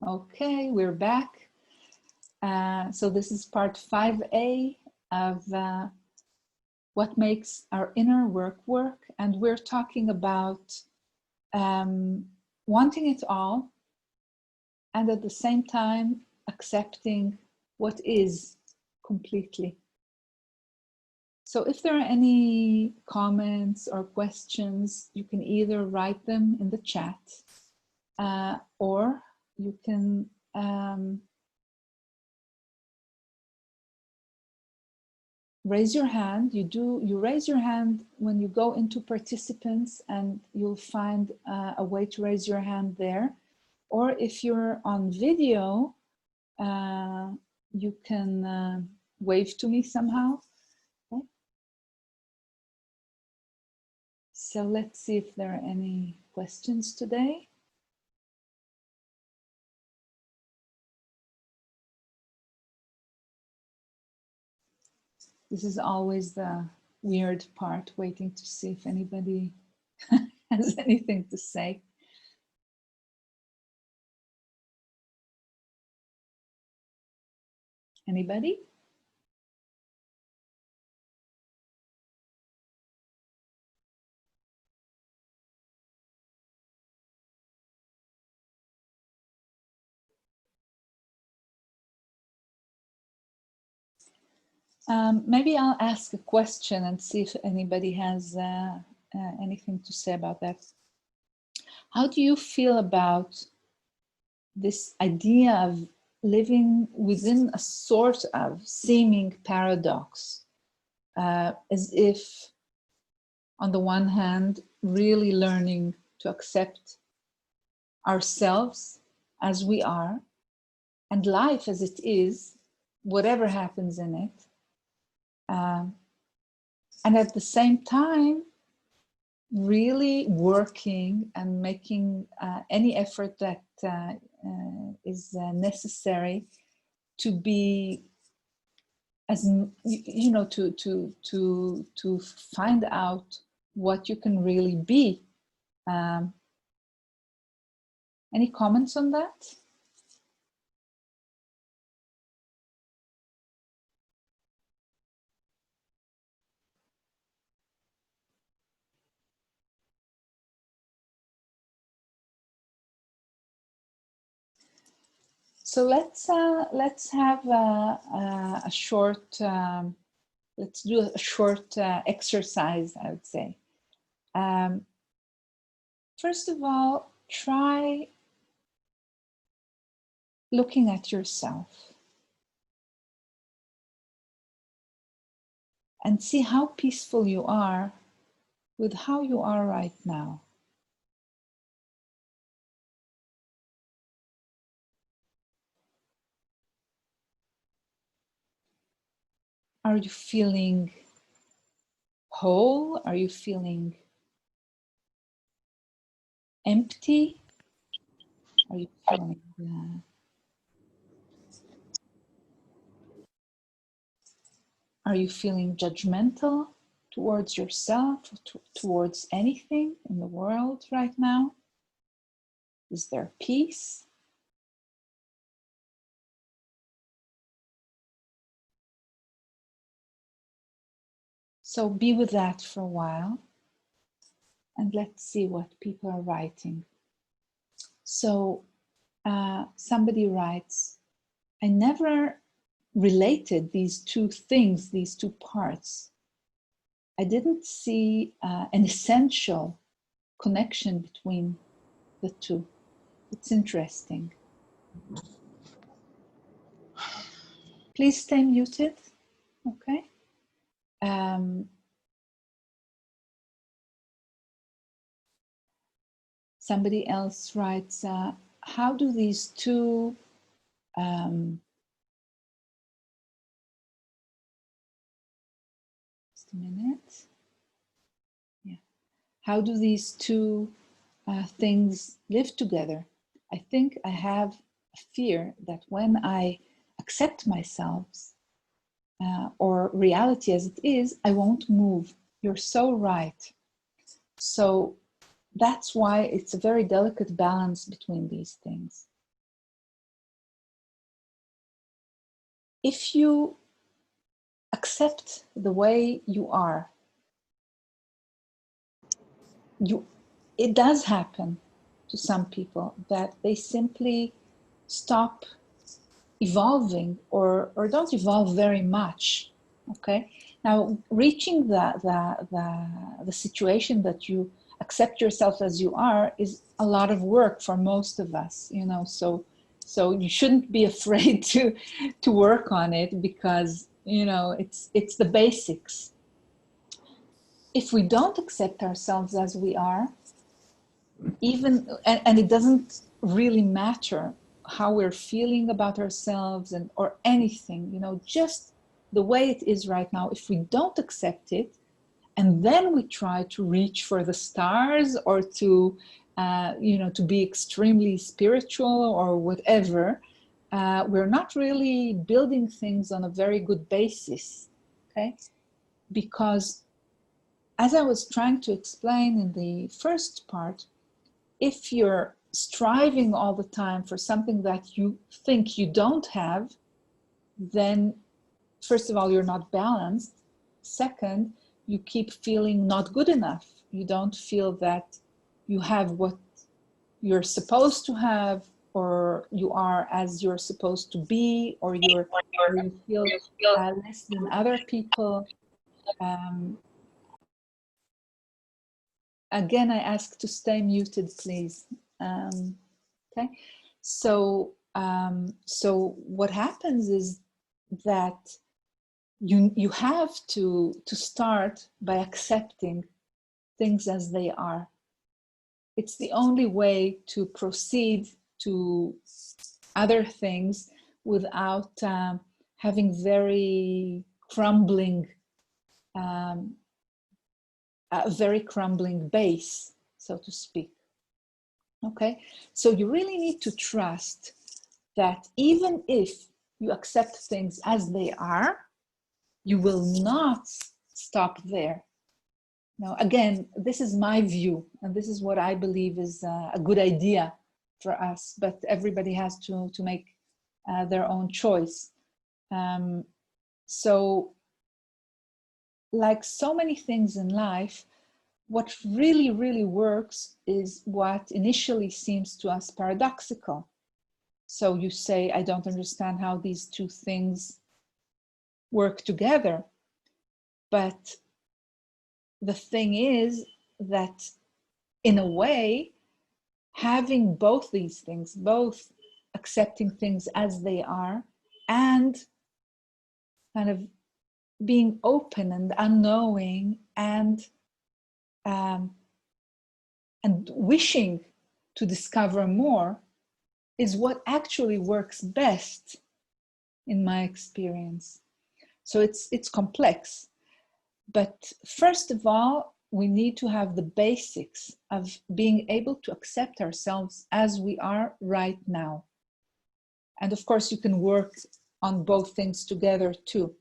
Okay, we're back. So this is part 5A of what makes our inner work work. And we're talking about wanting it all and at the same time accepting what is completely. So if there are any comments or questions, you can either write them in the chat or you can raise your hand. You raise your hand when you go into participants, and you'll find a way to raise your hand there. Or if you're on video, you can wave to me somehow. Okay. So let's see if there are any questions today. This is always the weird part, waiting to see if anybody has anything to say. Anybody? Maybe I'll ask a question and see if anybody has anything to say about that. How do you feel about this idea of living within a sort of seeming paradox, as if on the one hand, really learning to accept ourselves as we are and life as it is, whatever happens in it, and at the same time, really working and making any effort that is necessary to be, as you know, to find out what you can really be. Any comments on that? So let's have a short, let's do a short exercise, I would say. First of all, try looking at yourself and see how peaceful you are with how you are right now. Are you feeling whole? Are you feeling empty? Are you feeling judgmental towards yourself, towards anything in the world right now? Is there peace? So be with that for a while, and let's see what people are writing. So somebody writes, I never related these two things, these two parts. I didn't see an essential connection between the two. It's interesting. Please stay muted, okay? Somebody else writes, how do these two just a minute. Yeah. How do these two things live together? I think I have a fear that when I accept myself or reality as it is, I won't move. You're so right. So that's why it's a very delicate balance between these things. if you accept the way you are, it does happen to some people that they simply stop evolving or don't evolve very much. Okay, now reaching the situation that you accept yourself as you are is a lot of work for most of us, you know, so you shouldn't be afraid to work on it, because you know it's the basics. If we don't accept ourselves as we are, even and it doesn't really matter how we're feeling about ourselves and or anything, you know, just the way it is right now, if we don't accept it and then we try to reach for the stars or to you know, to be extremely spiritual or whatever, we're not really building things on a very good basis. Okay, because as I was trying to explain in the first part, if you're striving all the time for something that you think you don't have, then first of all, you're not balanced. Second, you keep feeling not good enough. You don't feel that you have what you're supposed to have, or you are as you're supposed to be, or you feel less than other people. Again, I ask to stay muted, please. Okay, so so what happens is that you have to start by accepting things as they are. It's the only way to proceed to other things without having very crumbling, a very crumbling base, so to speak. Okay, so you really need to trust that even if you accept things as they are, you will not stop there. Now, again, this is my view, and this is what I believe is a good idea for us, but everybody has to make their own choice. So, like so many things in life, what really, really works is what initially seems to us paradoxical. So you say, I don't understand how these two things work together. But the thing is that in a way, having both these things, both accepting things as they are and kind of being open and unknowing and wishing to discover more, is what actually works best in my experience. So it's complex. But first of all, we need to have the basics of being able to accept ourselves as we are right now. And of course, you can work on both things together too.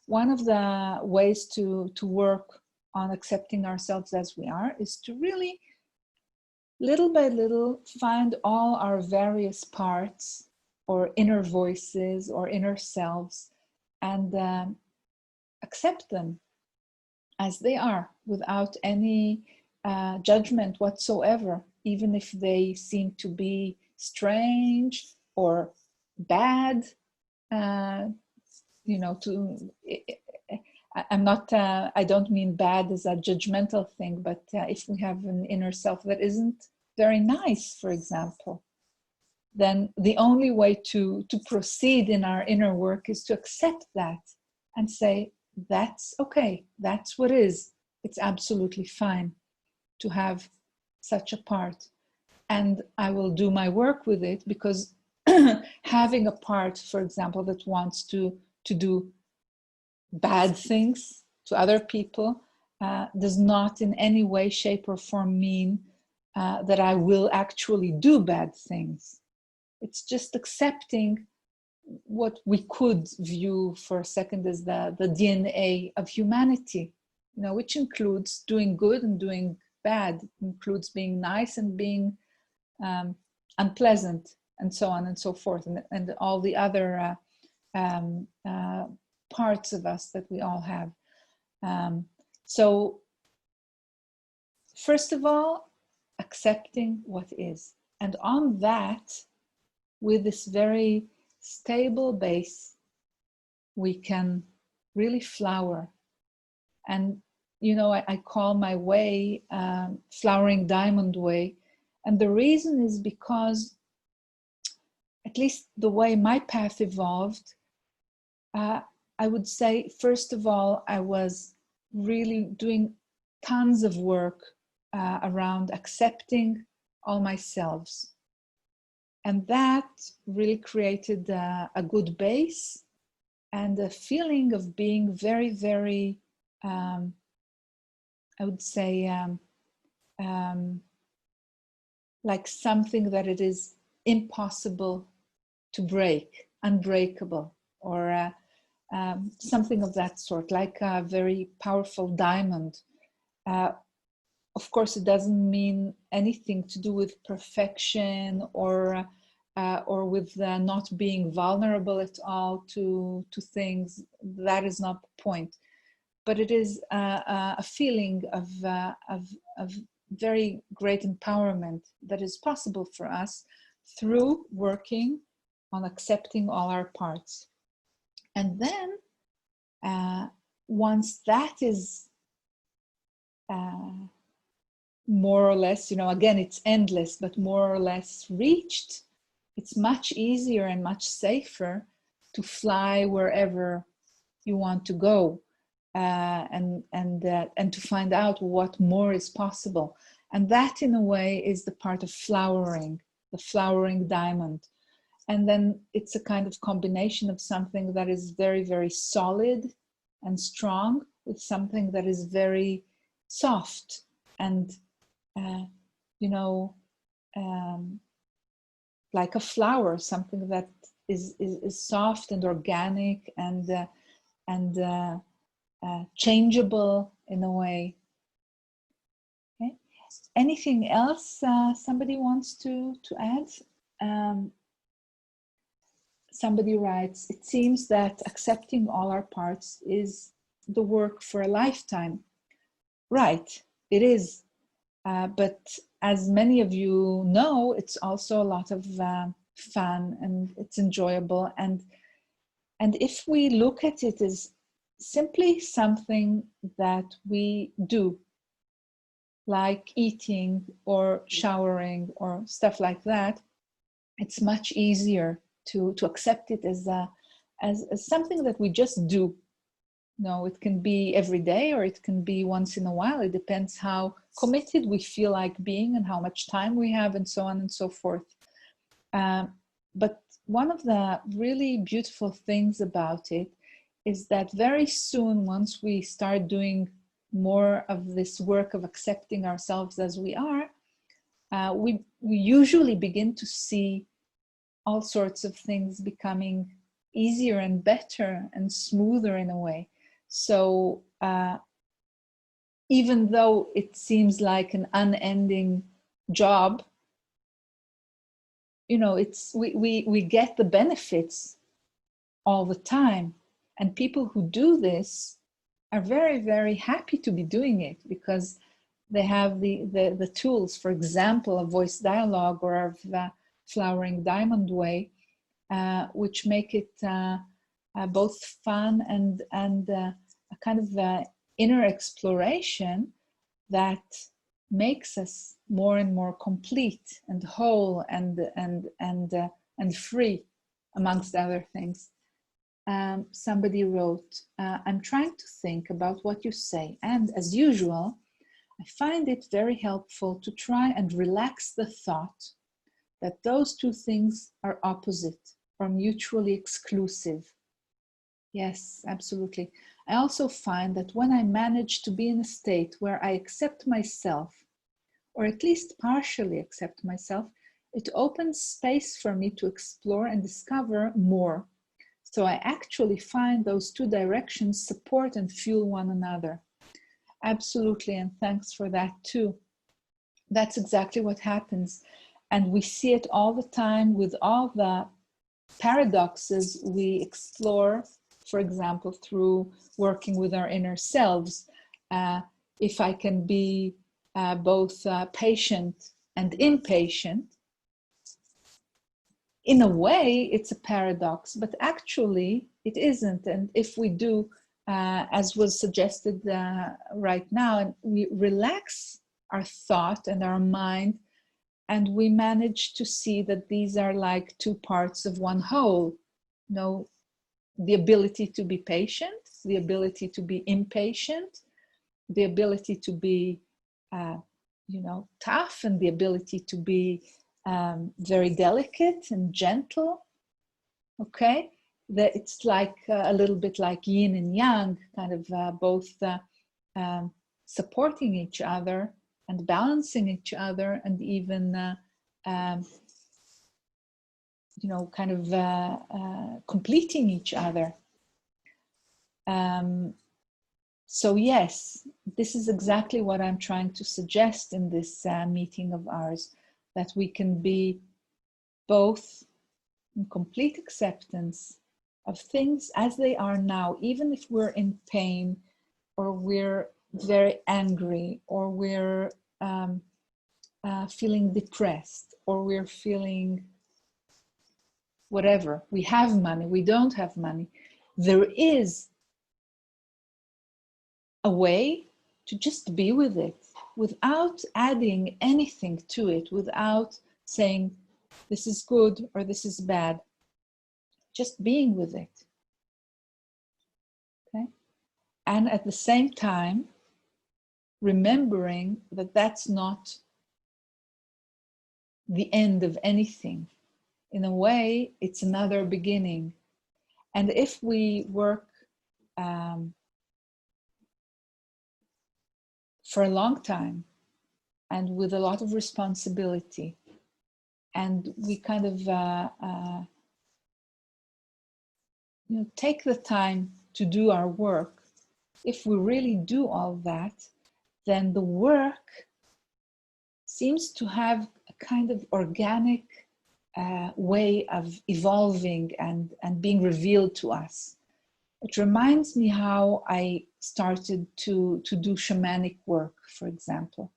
One of the ways to work on accepting ourselves as we are is to really, little by little, find all our various parts or inner voices or inner selves and accept them as they are without any judgment whatsoever, even if they seem to be strange or bad. You know, I'm not, I don't mean bad as a judgmental thing, but if we have an inner self that isn't very nice, for example, then the only way to proceed in our inner work is to accept that and say, that's okay, that's what is. It's absolutely fine to have such a part. And I will do my work with it, because having a part, for example, that wants to do bad things to other people does not in any way, shape, or form mean that I will actually do bad things. It's just accepting what we could view for a second as the DNA of humanity, you know, which includes doing good and doing bad. It includes being nice and being unpleasant, and so on and so forth, and all the other parts of us that we all have. So first of all, accepting what is. And on that, with this very stable base, we can really flower. And, you know, I call my way flowering diamond way. And the reason is because, at least the way my path evolved, I would say, first of all, I was really doing tons of work around accepting all my selves. And that really created a good base and a feeling of being very, very, I would say, like something that it is impossible to break, unbreakable, or something of that sort, like a very powerful diamond. Of course, it doesn't mean anything to do with perfection or with not being vulnerable at all to things. That is not the point. But it is a feeling of very great empowerment that is possible for us through working on accepting all our parts. And then once that is more or less, you know, again, it's endless, but more or less reached, it's much easier and much safer to fly wherever you want to go, and to find out what more is possible. And that, in a way, is the part of flowering, the flowering diamond. And then it's a kind of combination of something that is very, very solid and strong with something that is very soft and, you know, like a flower, something that is soft and organic and changeable in a way. Okay. Anything else somebody wants to add? Somebody writes, it seems that accepting all our parts is the work for a lifetime. Right, it is. But as many of you know, it's also a lot of fun and it's enjoyable. And if we look at it as simply something that we do, like eating or showering or stuff like that, it's much easier to accept it as something that we just do. No, it can be every day or it can be once in a while. It depends how committed we feel like being and how much time we have and so on and so forth. But one of the really beautiful things about it is that very soon, once we start doing more of this work of accepting ourselves as we are, we usually begin to see all sorts of things becoming easier and better and smoother in a way. So even though it seems like an unending job, you know, we get the benefits all the time. And people who do this are very, very happy to be doing it because they have the tools, for example, a voice dialogue or of the flowering diamond way, which make it both fun and a kind of inner exploration that makes us more and more complete and whole and free, amongst other things. Somebody wrote, I'm trying to think about what you say, and as usual, I find it very helpful to try and relax the thought that those two things are opposite or mutually exclusive. Yes, absolutely. I also find that when I manage to be in a state where I accept myself, or at least partially accept myself, it opens space for me to explore and discover more. So I actually find those two directions support and fuel one another. Absolutely, and thanks for that too. That's exactly what happens. And we see it all the time with all the paradoxes we explore, for example, through working with our inner selves. If I can be both patient and impatient, in a way, it's a paradox, but actually it isn't. And if we do, as was suggested right now, and we relax our thought and our mind, and we manage to see that these are like two parts of one whole. You know, the ability to be patient, the ability to be impatient, the ability to be, tough, and the ability to be very delicate and gentle. Okay, that it's like a little bit like yin and yang, kind of both supporting each other and balancing each other, and even kind of completing each other. So yes, this is exactly what I'm trying to suggest in this meeting of ours, that we can be both in complete acceptance of things as they are now, even if we're in pain, or we're very angry, or we're feeling depressed, or we're feeling whatever. We have money, we don't have money. There is a way to just be with it without adding anything to it, without saying this is good or this is bad. Just being with it. Okay? And at the same time, remembering that that's not the end of anything. In a way, it's another beginning. And if we work for a long time and with a lot of responsibility, and we kind of take the time to do our work, if we really do all that, then the work seems to have a kind of organic way of evolving and being revealed to us. It reminds me how I started to do shamanic work, for example.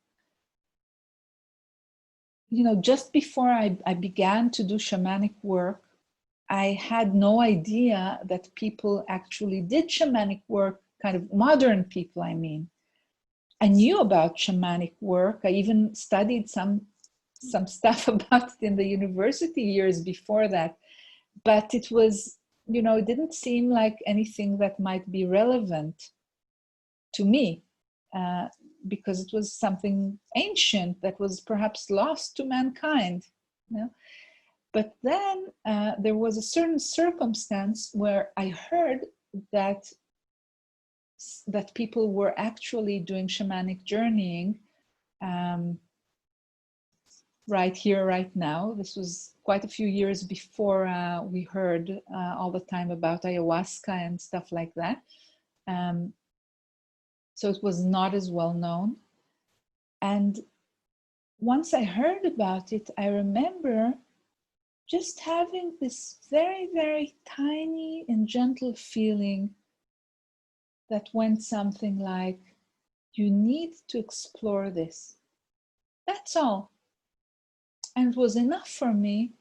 Just before I began to do shamanic work, I had no idea that people actually did shamanic work, kind of modern people, I mean. I knew about shamanic work. I even studied some stuff about it in the university years before that. But it was, it didn't seem like anything that might be relevant to me, because it was something ancient that was perhaps lost to mankind. But then there was a certain circumstance where I heard that people were actually doing shamanic journeying right here, right now. This was quite a few years before we heard all the time about ayahuasca and stuff like that. So it was not as well known. And once I heard about it, I remember just having this very, very tiny and gentle feeling that went something like, you need to explore this. That's all. And it was enough for me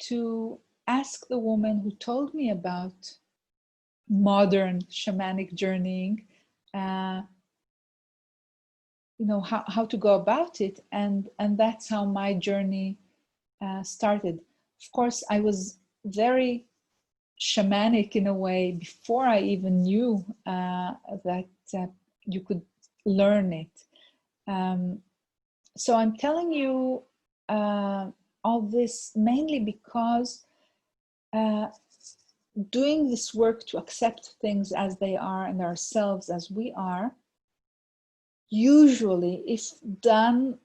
to ask the woman who told me about modern shamanic journeying, how to go about it. And that's how my journey started. Of course, I was very shamanic in a way before I even knew that you could learn it. So I'm telling you all this mainly because doing this work to accept things as they are and ourselves as we are, usually, if done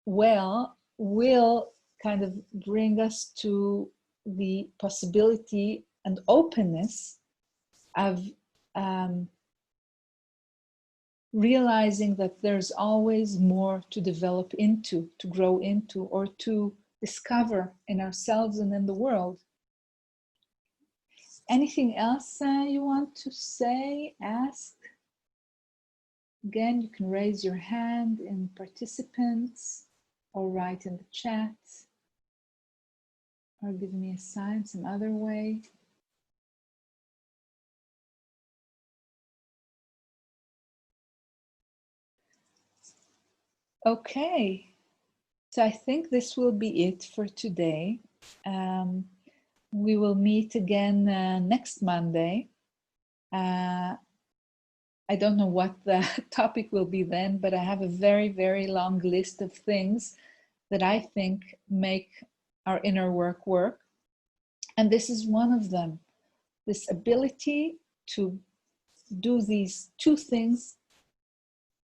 well, will kind of bring us to the possibility and openness of realizing that there's always more to develop into, to grow into, or to discover in ourselves and in the world. Anything else you want to say, ask? Again, you can raise your hand in participants or write in the chat or give me a sign some other way. Okay, so I think this will be it for today. We will meet again next Monday. I don't know what the topic will be then, but I have a very, very long list of things that I think make our inner work work. And this is one of them, this ability to do these two things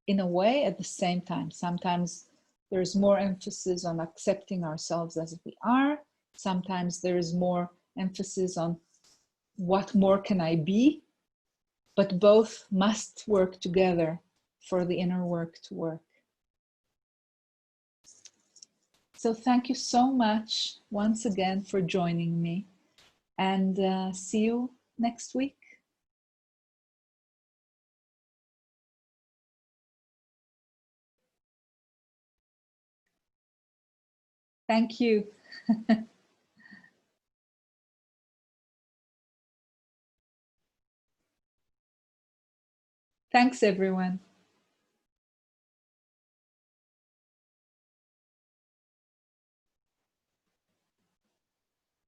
in a way at the same time. Sometimes there's more emphasis on accepting ourselves as we are. Sometimes there is more emphasis on what more can I be, but both must work together for the inner work to work. So thank you so much once again for joining me, and see you next week. Thank you. Thanks, everyone.